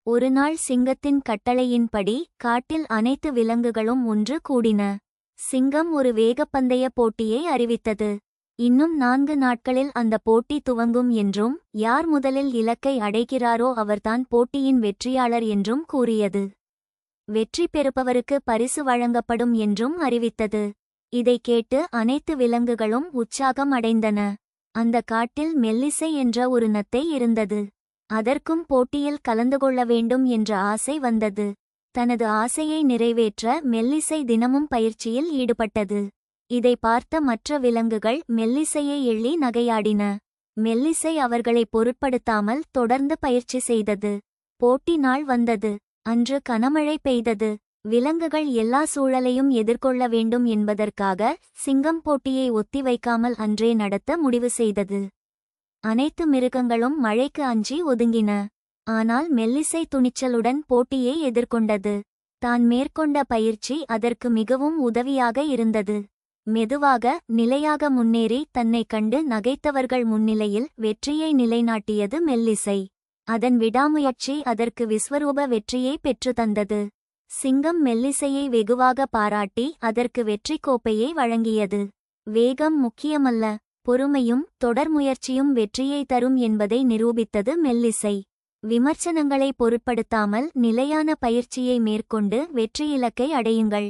ஒருநாள் சிங்கத்தின் கட்டளையின்படி காட்டில் அனைத்து விலங்குகளும் ஒன்று கூடின. சிங்கம் ஒரு வேகப்பந்தய போட்டியை அறிவித்தது. இன்னும் 4 நாட்களில் அந்த போட்டி துவங்கும் என்றும் யார் முதலில் இலக்கை அடைகிறாரோ அவர்தான் போட்டியின் வெற்றியாளர் என்றும் கூறியது. வெற்றி பெறுபவருக்கு பரிசு வழங்கப்படும் என்றும் அறிவித்தது. இதை கேட்டு அனைத்து விலங்குகளும் உற்சாகம் அடைந்தன. அந்த காட்டில் மெல்லிசை என்ற ஒரு நத்தை இருந்தது. அதற்கும் போட்டியில் கலந்து கொள்ள வேண்டும் என்ற ஆசை வந்தது. தனது ஆசையை நிறைவேற்ற மெல்லிசை தினமும் பயிற்சியில் ஈடுபட்டது. இதை பார்த்த மற்ற விலங்குகள் மெல்லிசையை எள்ளி நகையாடின. மெல்லிசை அவர்களை பொருட்படுத்தாமல் தொடர்ந்து பயிற்சி செய்தது. போட்டி நாள் வந்தது. அன்று கனமழை பெய்தது. விலங்குகள் எல்லா சூழலையும் எதிர்கொள்ள வேண்டும் என்பதற்காக சிங்கம் போட்டியை ஒத்திவைக்காமல் அன்றே நடத்த முடிவு செய்தது. அனைத்து மிருகங்களும் மழைக்கு அஞ்சி ஒதுங்கின. ஆனால் மெல்லிசை துணிச்சலுடன் போட்டியை எதிர்கொண்டது. தான் மேற்கொண்ட பயிற்சி அதற்கு மிகவும் உதவியாக இருந்தது. மெதுவாக நிலையாக முன்னேறி தன்னை கண்டு நகைத்தவர்கள் முன்னிலையில் வெற்றியை நிலைநாட்டியது மெல்லிசை. அதன் விடாமுயற்சி அதற்கு விஸ்வரூப வெற்றியை பெற்றுத்தந்தது. சிங்கம் மெல்லிசையை வெகுவாக பாராட்டி அதற்கு வெற்றி கோப்பையை வழங்கியது. வேகம் முக்கியமல்ல, பொறுமையும் தொடர் முயற்சியும் வெற்றியை தரும் என்பதை நிரூபித்தது மெல்லிசை. விமர்சனங்களை பொருட்படுத்தாமல் நிலையான பயிற்சியை மேற்கொண்டு வெற்றி இலக்கை அடையுங்கள்.